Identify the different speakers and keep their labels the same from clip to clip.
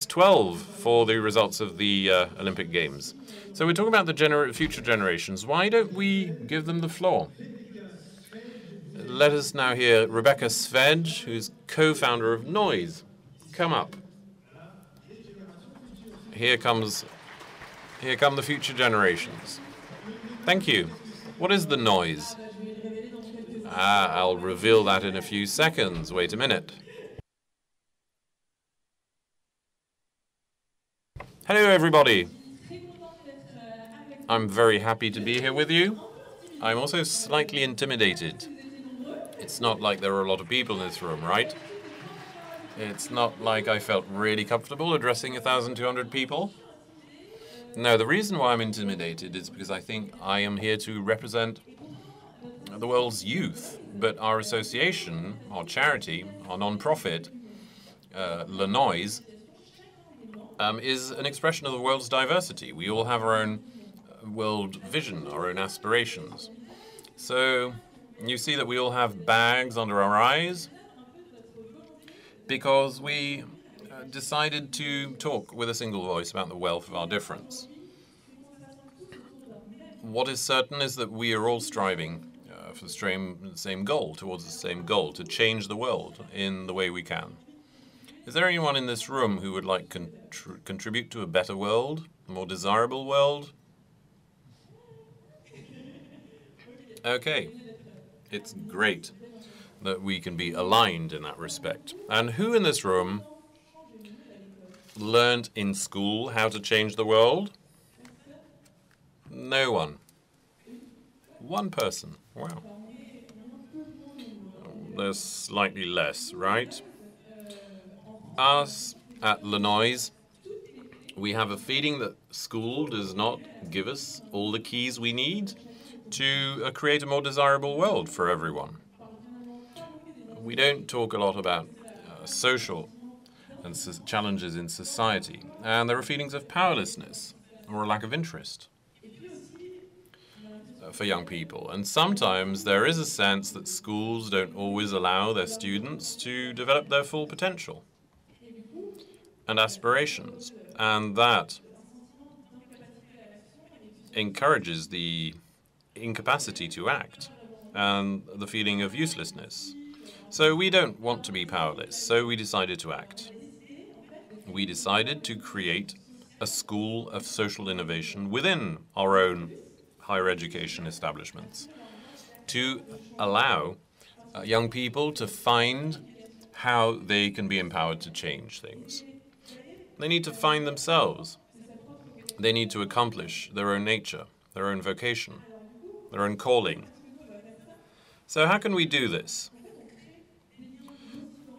Speaker 1: 12 for the results of the Olympic Games. So we're talking about the future generations. Why don't we give them the floor? Let us now hear Rebecca Sfedj, who's co-founder of Noise. Come up. Here come the future generations. Thank you. What is the Noise? I'll reveal that in a few seconds. Wait a minute. Hello, everybody. I'm very happy to be here with you. I'm also slightly intimidated. It's not like there are a lot of people in this room, right? It's not like I felt really comfortable addressing 1,200 people. No, the reason why I'm intimidated is because I think I am here to represent the world's youth, but our association, our charity, our non-profit, Le Noise, is an expression of the world's diversity. We all have our own world vision, our own aspirations. So you see that we all have bags under our eyes because we decided to talk with a single voice about the wealth of our difference. What is certain is that we are all striving for the same goal, towards the same goal, to change the world in the way we can. Is there anyone in this room who would like to contribute to a better world, a more desirable world? Okay, it's great that we can be aligned in that respect. And who in this room learned in school how to change the world? No one. One person. Wow. There's slightly less, right? Us at Le Noise, we have a feeling that school does not give us all the keys we need to create a more desirable world for everyone. We don't talk a lot about social and challenges in society, and there are feelings of powerlessness or a lack of interest for young people. And sometimes there is a sense that schools don't always allow their students to develop their full potential and aspirations, and that encourages the incapacity to act and the feeling of uselessness. So we don't want to be powerless, so we decided to act. We decided to create a school of social innovation within our own higher education establishments to allow young people to find how they can be empowered to change things. They need to find themselves. They need to accomplish their own nature, their own vocation, their own calling. So how can we do this?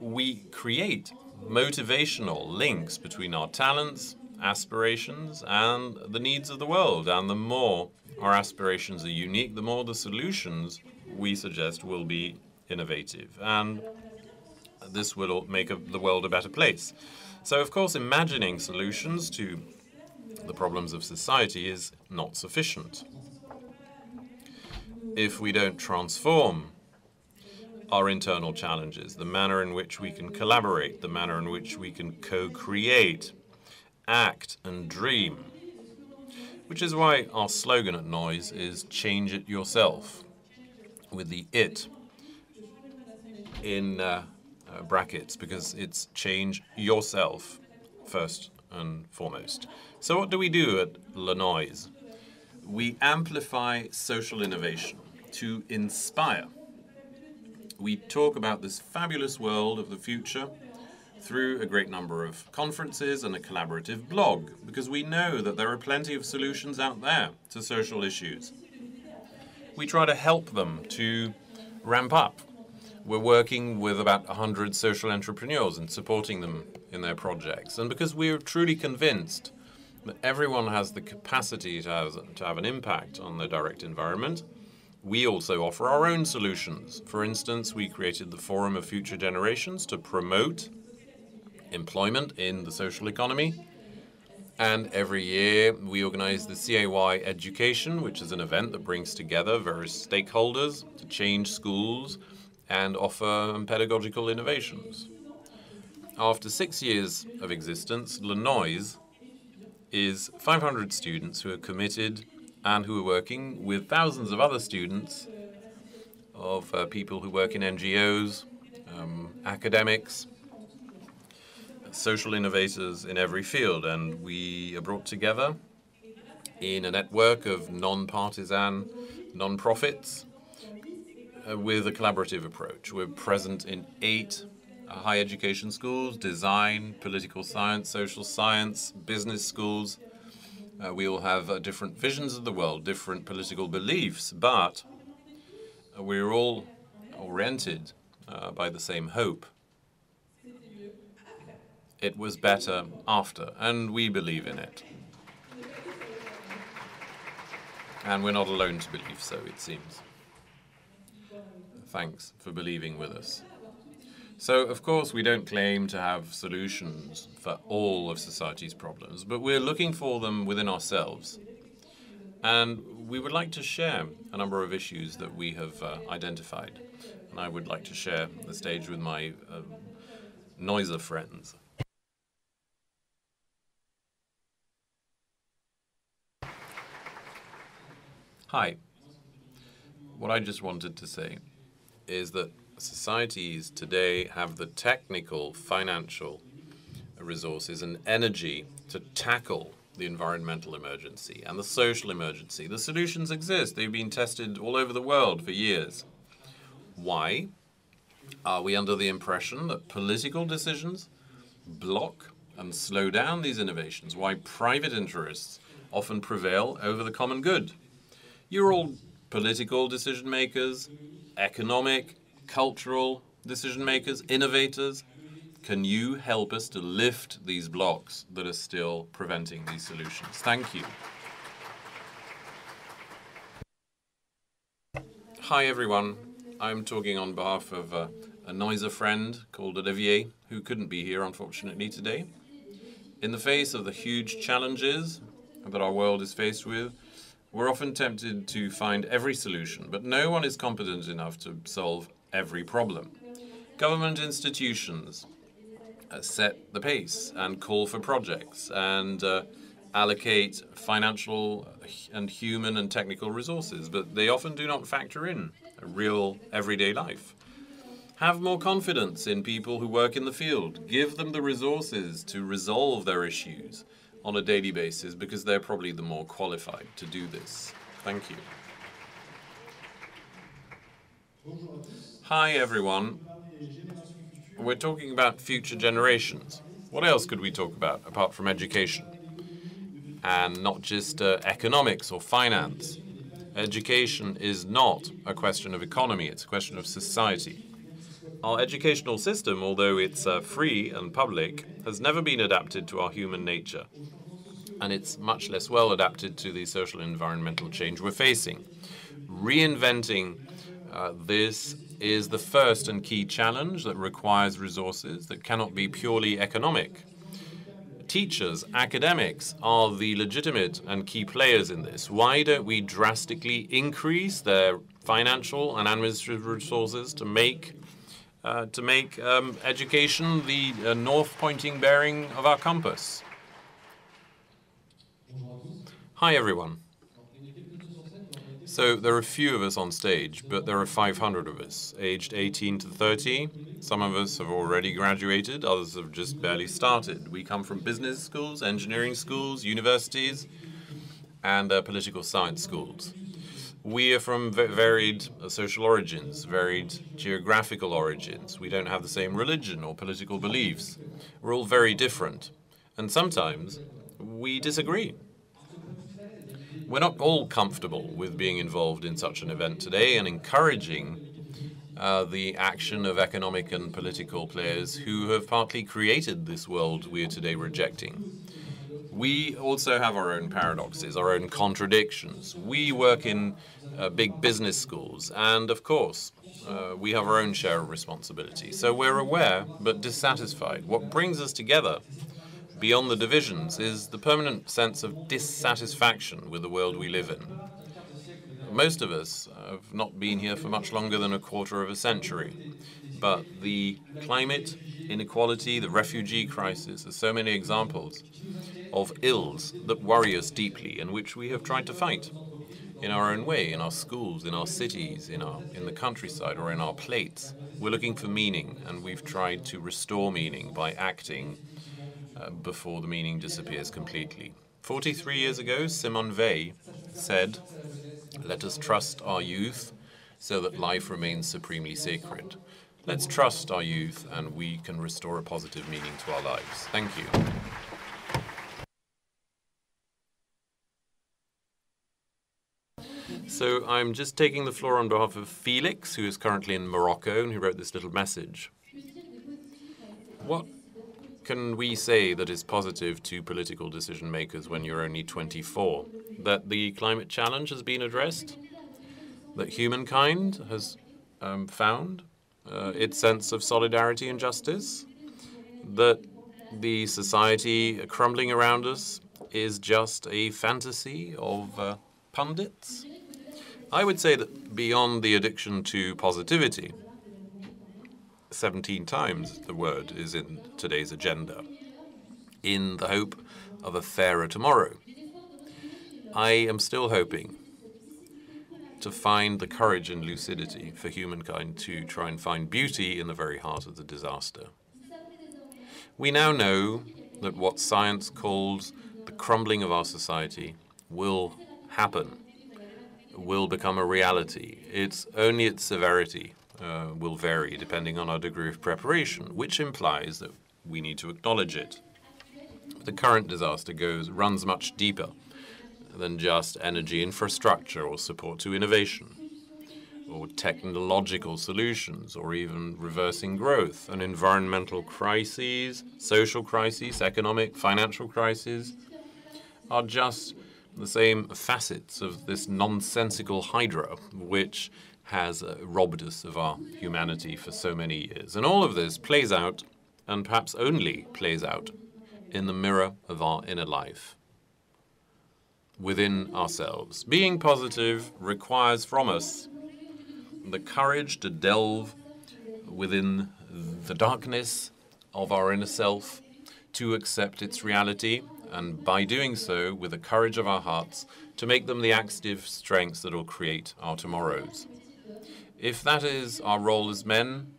Speaker 1: We create motivational links between our talents, aspirations, and the needs of the world. And the more our aspirations are unique, the more the solutions we suggest will be innovative. And this will make the world a better place. So, of course, imagining solutions to the problems of society is not sufficient. If we don't transform our internal challenges, the manner in which we can collaborate, the manner in which we can co-create, act and dream, which is why our slogan at Noise is "Change it yourself," with the "it" in brackets, because it's change yourself first and foremost. So what do we do at Le Noise? We amplify social innovation to inspire. We talk about this fabulous world of the future through a great number of conferences and a collaborative blog, because we know that there are plenty of solutions out there to social issues. We try to help them to ramp up. We're working with about 100 social entrepreneurs and supporting them in their projects. And because we're truly convinced that everyone has the capacity to have an impact on the direct environment, we also offer our own solutions. For instance, we created the Forum of Future Generations to promote employment in the social economy. And every year we organize the CAY Education, which is an event that brings together various stakeholders to change schools and offer pedagogical innovations. After 6 years of existence, Lenoise is 500 students who are committed and who are working with thousands of other students, of people who work in NGOs, academics, social innovators in every field. And we are brought together in a network of non-partisan non-profits with a collaborative approach. We're present in 8 higher education schools: design, political science, social science, business schools. We all have different visions of the world, different political beliefs, but we're all oriented by the same hope. It was better after, and we believe in it. And we're not alone to believe so, it seems. Thanks for believing with us. So, of course, we don't claim to have solutions for all of society's problems, but we're looking for them within ourselves. And we would like to share a number of issues that we have identified. And I would like to share the stage with my Noiser friends. Hi. What I just wanted to say is that societies today have the technical, financial resources and energy to tackle the environmental emergency and the social emergency. The solutions exist. They've been tested all over the world for years. Why are we under the impression that political decisions block and slow down these innovations? Why private interests often prevail over the common good? You're all political decision makers, economic, cultural decision makers, innovators. Can you help us to lift these blocks that are still preventing these solutions? Thank you. Hi everyone. I'm talking on behalf of a Noiser friend called Olivier, who couldn't be here unfortunately today. In the face of the huge challenges that our world is faced with, we're often tempted to find every solution, but no one is competent enough to solve every problem. Government institutions set the pace and call for projects and allocate financial and human and technical resources, but they often do not factor in a real everyday life. Have more confidence in people who work in the field. Give them the resources to resolve their issues on a daily basis, because they're probably the more qualified to do this. Thank you. Hi everyone. We're talking about future generations. What else could we talk about apart from education? And not just economics or finance. Education is not a question of economy, it's a question of society. Our educational system, although it's free and public, has never been adapted to our human nature. And it's much less well adapted to the social and environmental change we're facing. Reinventing this is the first and key challenge that requires resources that cannot be purely economic. Teachers, academics are the legitimate and key players in this. Why don't we drastically increase their financial and administrative resources to make education the north-pointing bearing of our compass? Hi, everyone. So there are a few of us on stage, but there are 500 of us, aged 18 to 30. Some of us have already graduated, others have just barely started. We come from business schools, engineering schools, universities, and political science schools. We are from varied social origins, varied geographical origins. We don't have the same religion or political beliefs. We're all very different, and sometimes we disagree. We're not all comfortable with being involved in such an event today and encouraging the action of economic and political players who have partly created this world we are today rejecting. We also have our own paradoxes, our own contradictions. We work in big business schools, and of course, we have our own share of responsibility. So we're aware, but dissatisfied. What brings us together beyond the divisions is the permanent sense of dissatisfaction with the world we live in. Most of us have not been here for much longer than a quarter of a century, but the climate inequality, the refugee crisis. There's so many examples of ills that worry us deeply and which we have tried to fight in our own way, in our schools, in our cities, in the countryside, or in our plates. We're looking for meaning, and we've tried to restore meaning by acting before the meaning disappears completely. 43 years ago, Simone Weil said, "Let us trust our youth so that life remains supremely sacred." Let's trust our youth, and we can restore a positive meaning to our lives. Thank you. So I'm just taking the floor on behalf of Felix, who is currently in Morocco and who wrote this little message. What can we say that is positive to political decision makers when you're only 24? That the climate challenge has been addressed? That humankind has found its sense of solidarity and justice? That the society crumbling around us is just a fantasy of pundits? I would say that beyond the addiction to positivity, 17 times the word is in today's agenda, in the hope of a fairer tomorrow. I am still hoping to find the courage and lucidity for humankind to try and find beauty in the very heart of the disaster. We now know that what science calls the crumbling of our society will happen, will become a reality. It's only its severity will vary depending on our degree of preparation, which implies that we need to acknowledge it. The current disaster runs much deeper than just energy infrastructure or support to innovation, or technological solutions, or even reversing growth. And environmental crises, social crises, economic, financial crises are just the same facets of this nonsensical hydra which has robbed us of our humanity for so many years. And all of this plays out, and perhaps only plays out, in the mirror of our inner life, within ourselves. Being positive requires from us the courage to delve within the darkness of our inner self, to accept its reality, and by doing so, with the courage of our hearts, to make them the active strengths that will create our tomorrows. If that is our role as men,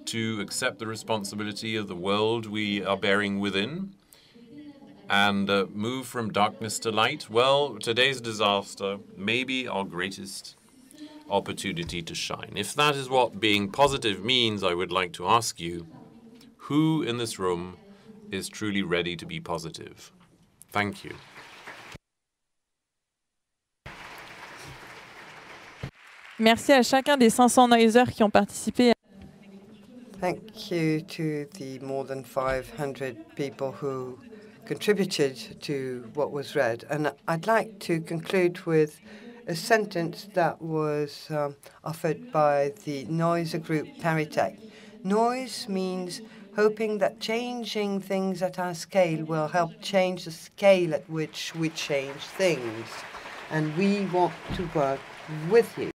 Speaker 1: to accept the responsibility of the world we are bearing within, and move from darkness to light, well, today's disaster may be our greatest opportunity to shine. If that is what being positive means, I would like to ask you, who in this room is truly ready to be positive? Thank you.
Speaker 2: Merci à chacun des 500 noiseurs qui ont participé.
Speaker 3: Thank you to the more than 500 people who contributed to what was read. And I'd like to conclude with a sentence that was offered by the Noiser group Paritech. Noise means hoping that changing things at our scale will help change the scale at which we change things. And we want to work with you.